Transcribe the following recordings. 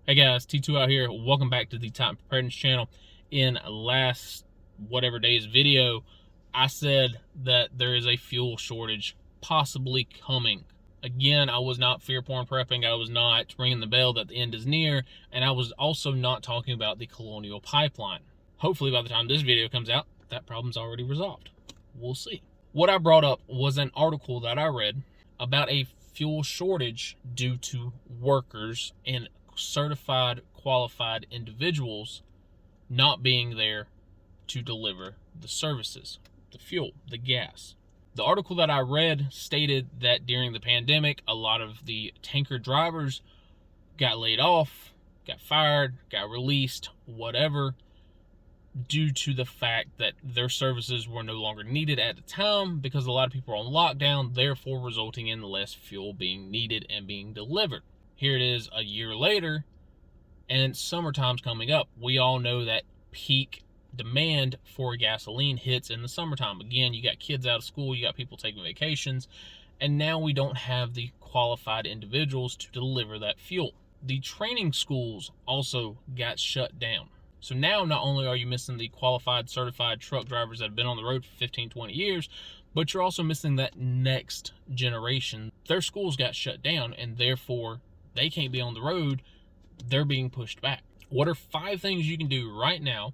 Hey guys, T2 out here. Welcome back to the Time Preparedness channel. In last whatever day's video, I said that there is a fuel shortage possibly coming. Again, I was not fear porn prepping. I was not ringing the bell that the end is near. And I was also not talking about the Colonial Pipeline. Hopefully by the time this video comes out, that problem's already resolved. We'll see. What I brought up was an article that I read about a fuel shortage due to workers and certified qualified individuals not being there to deliver the services, the fuel, the gas. The article that I read stated that during the pandemic, a lot of the tanker drivers got laid off, got fired, got released, whatever, due to the fact that their services were no longer needed at the time because a lot of people were on lockdown, therefore resulting in less fuel being needed and being delivered. Here it is a year later, and summertime's coming up. We all know that peak demand for gasoline hits in the summertime. Again, you got kids out of school, you got people taking vacations, and now we don't have the qualified individuals to deliver that fuel. The training schools also got shut down. So now not only are you missing the qualified, certified truck drivers that have been on the road for 15, 20 years, but you're also missing that next generation. Their schools got shut down, and therefore they can't be on the road. They're being pushed back. What are 5 things you can do right now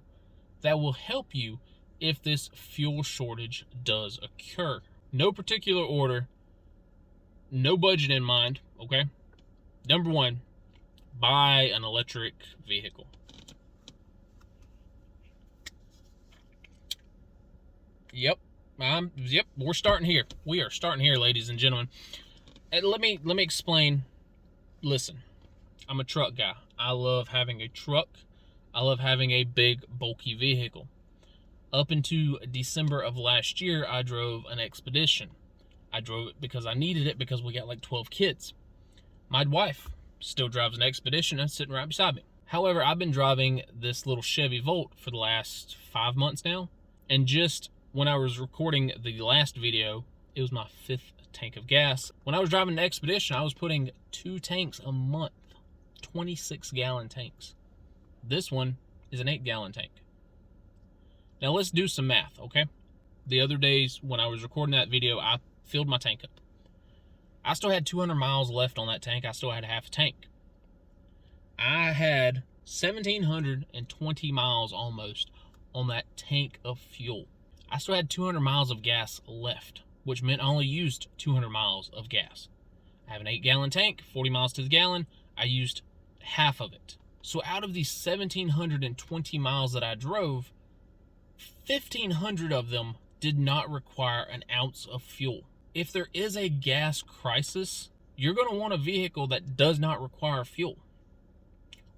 that will help you if this fuel shortage does occur? No particular order, no budget in mind, okay? Number 1, buy an electric vehicle. Yep, we're starting here. We are starting here, ladies and gentlemen. And let me explain. Listen, I'm a truck guy. I love having a truck. I love having a big, bulky vehicle. Up into December of last year, I drove an Expedition. I drove it because I needed it because we got like 12 kids. My wife still drives an Expedition and sitting right beside me. However, I've been driving this little Chevy Volt for the last 5 months now. And just when I was recording the last video, it was my 5th tank of gas. When I was driving an Expedition, I was putting 2 tanks a month, 26-gallon tanks. This one is an 8-gallon tank. Now let's do some math, okay? The other days when I was recording that video, I filled my tank up. I still had 200 miles left on that tank. I still had half a tank. I had 1,720 miles almost on that tank of fuel. I still had 200 miles of gas left, which meant I only used 200 miles of gas. I have an 8-gallon tank, 40 miles to the gallon. I used half of it. So out of these 1,720 miles that I drove, 1,500 of them did not require an ounce of fuel. If there is a gas crisis, you're going to want a vehicle that does not require fuel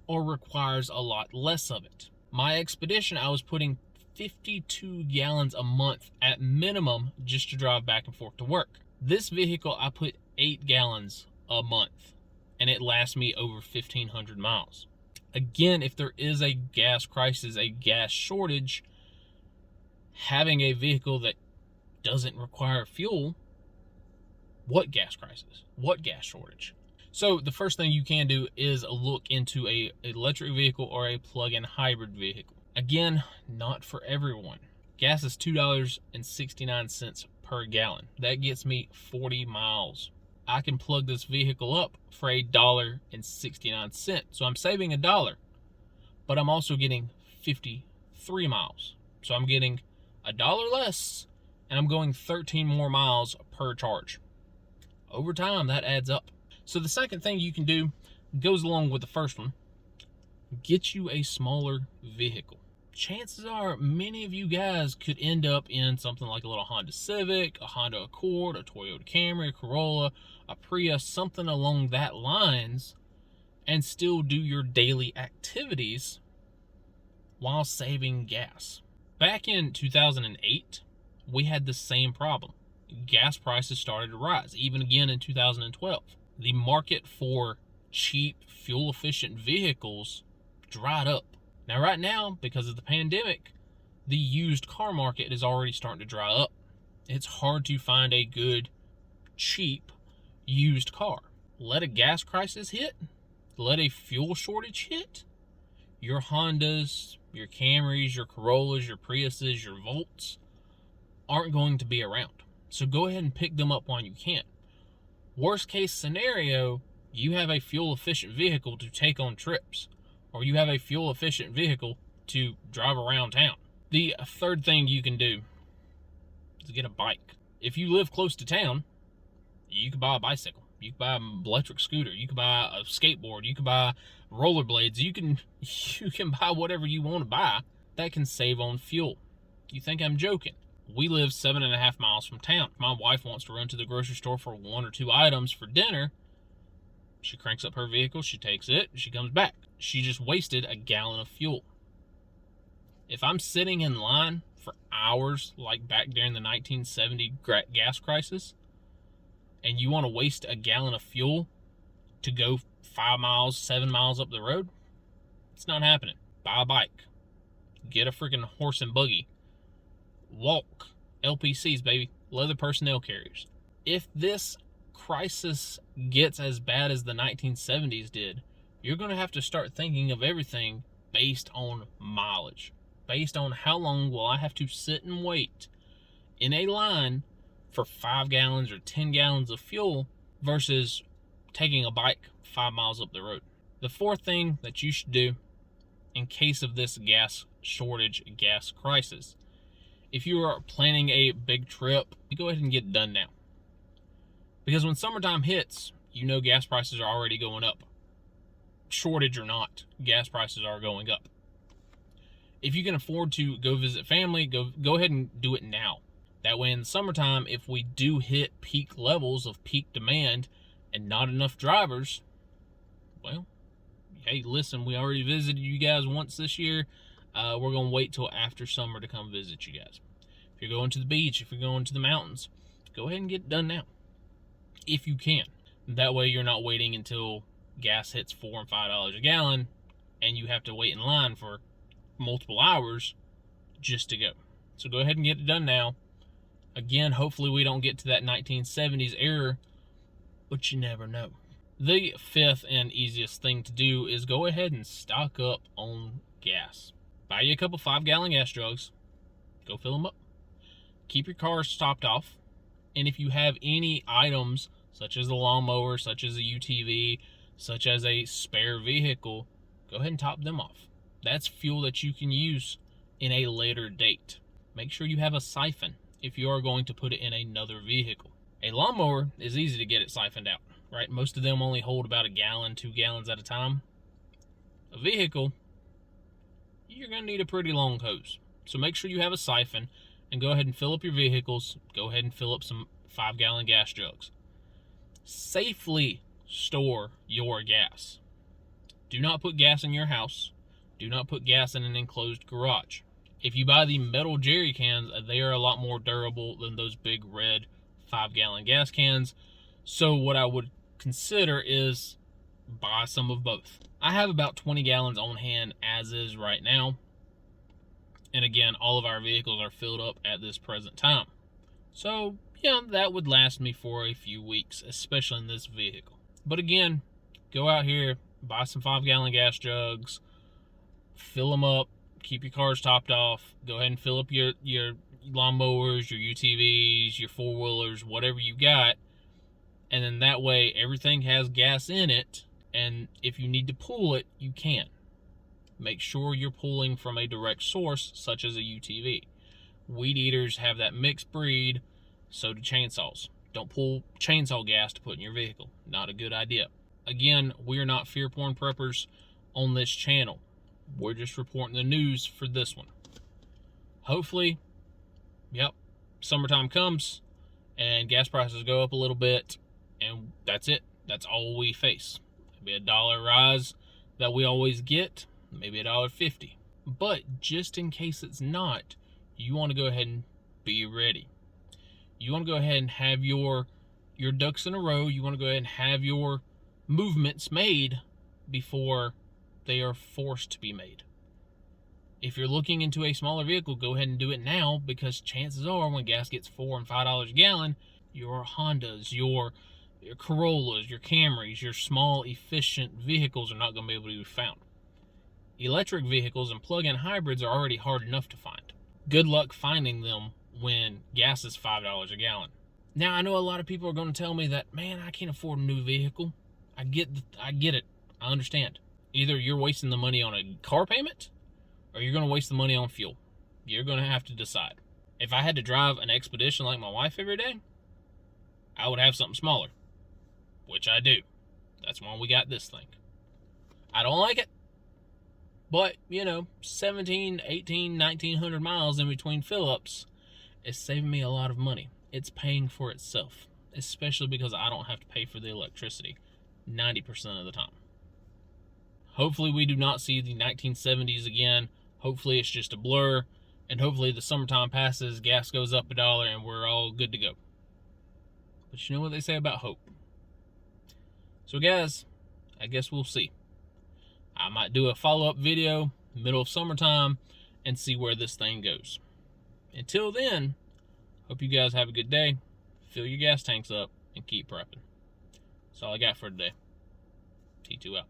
or requires a lot less of it. My Expedition, I was putting 52 gallons a month at minimum just to drive back and forth to work. This vehicle, I put 8 gallons a month, and it lasts me over 1,500 miles. Again, if there is a gas crisis, a gas shortage, having a vehicle that doesn't require fuel, what gas crisis? What gas shortage? So the first thing you can do is look into an electric vehicle or a plug-in hybrid vehicle. Again, not for everyone. Gas is $2.69 per gallon. That gets me 40 miles. I can plug this vehicle up for $1.69. So I'm saving $1, but I'm also getting 53 miles. So I'm getting $1 less, and I'm going 13 more miles per charge. Over time, that adds up. So the second thing you can do goes along with the first one. Get you a smaller vehicle. Chances are many of you guys could end up in something like a little Honda Civic, a Honda Accord, a Toyota Camry, a Corolla, a Prius, something along that lines, and still do your daily activities while saving gas. Back in 2008, we had the same problem. Gas prices started to rise, even again in 2012. The market for cheap, fuel-efficient vehicles dried up. Now, right now, because of the pandemic, the used car market is already starting to dry up. It's hard to find a good, cheap, used car. Let a gas crisis hit, let a fuel shortage hit, your Hondas, your Camrys, your Corollas, your Priuses, your Volts aren't going to be around. So go ahead and pick them up while you can. Worst case scenario, you have a fuel efficient vehicle to take on trips, or you have a fuel efficient vehicle to drive around town. The third thing you can do is get a bike. If you live close to town, you can buy a bicycle. You can buy an electric scooter. You can buy a skateboard. You can buy rollerblades. You can buy whatever you want to buy that can save on fuel. You think I'm joking? We live 7.5 miles from town. My wife wants to run to the grocery store for 1 or 2 items for dinner. She cranks up her vehicle, she takes it, she comes back. She just wasted a gallon of fuel. If I'm sitting in line for hours, like back during the 1970 gas crisis, and you want to waste a gallon of fuel to go 5 miles, 7 miles up the road, it's not happening. Buy a bike. Get a freaking horse and buggy. Walk. LPCs, baby. Leather personnel carriers. If this crisis gets as bad as the 1970s did, you're going to have to start thinking of everything based on mileage. Based on how long will I have to sit and wait in a line for 5 gallons or 10 gallons of fuel versus taking a bike 5 miles up the road. The fourth thing that you should do in case of this gas shortage, gas crisis, if you are planning a big trip, you go ahead and get it done now. Because when summertime hits, you know gas prices are already going up. Shortage or not, gas prices are going up. If you can afford to go visit family, go ahead and do it now. That way in the summertime, if we do hit peak levels of peak demand and not enough drivers, well, hey, listen, we already visited you guys once this year. We're going to wait till after summer to come visit you guys. If you're going to the beach, if you're going to the mountains, go ahead and get it done now. If you can. That way you're not waiting until gas hits $4 and $5 a gallon and you have to wait in line for multiple hours just to go. So go ahead and get it done now. Again, hopefully we don't get to that 1970s era, but you never know. The fifth and easiest thing to do is go ahead and stock up on gas. Buy you a couple 5-gallon gas jugs. Go fill them up. Keep your cars topped off. And if you have any items, such as the lawnmower, such as a UTV, such as a spare vehicle, go ahead and top them off. That's fuel that you can use in a later date. Make sure you have a siphon if you are going to put it in another vehicle. A lawnmower is easy to get it siphoned out, right? Most of them only hold about 1 gallon, 2 gallons at a time. A vehicle, you're going to need a pretty long hose. So make sure you have a siphon and go ahead and fill up your vehicles. Go ahead and fill up some 5-gallon gas jugs. Safely store your gas. Do not put gas in your house. Do not put gas in an enclosed garage. If you buy the metal jerry cans, they are a lot more durable than those big red 5-gallon gas cans. So what I would consider is buy some of both. I have about 20 gallons on hand as is right now. And again, all of our vehicles are filled up at this present time. So yeah, that would last me for a few weeks, especially in this vehicle. But again, go out here, buy some 5-gallon gas jugs, fill them up, keep your cars topped off, go ahead and fill up your lawnmowers, your UTVs, your 4-wheelers, whatever you got, and then that way everything has gas in it, and if you need to pull it, you can. Make sure you're pulling from a direct source, such as a UTV. Weed eaters have that mixed breed, so do chainsaws. Don't pull chainsaw gas to put in your vehicle. Not a good idea. Again, we are not fear porn preppers on this channel. We're just reporting the news for this one. Hopefully, yep, summertime comes and gas prices go up a little bit, and that's it. That's all we face. Maybe $1 rise that we always get, maybe $1.50. But just in case it's not, you want to go ahead and be ready. You want to go ahead and have your ducks in a row. You want to go ahead and have your movements made before they are forced to be made. If you're looking into a smaller vehicle, go ahead and do it now, because chances are when gas gets $4 and $5 a gallon, your Hondas, your Your Corollas, your Camrys, your small, efficient vehicles are not going to be able to be found. Electric vehicles and plug-in hybrids are already hard enough to find. Good luck finding them when gas is $5 a gallon. Now, I know a lot of people are going to tell me that, man, I can't afford a new vehicle. I get it. I understand. Either you're wasting the money on a car payment, or you're going to waste the money on fuel. You're going to have to decide. If I had to drive an Expedition like my wife every day, I would have something smaller, which I do. That's why we got this thing. I don't like it, but, 17, 18, 1900 miles in between fill-ups is saving me a lot of money. It's paying for itself, especially because I don't have to pay for the electricity 90% of the time. Hopefully we do not see the 1970s again. Hopefully it's just a blur, and hopefully the summertime passes, gas goes up $1, and we're all good to go. But you know what they say about hope. So guys, I guess we'll see. I might do a follow-up video middle of summertime and see where this thing goes. Until then, hope you guys have a good day. Fill your gas tanks up and keep prepping. That's all I got for today. T2 out.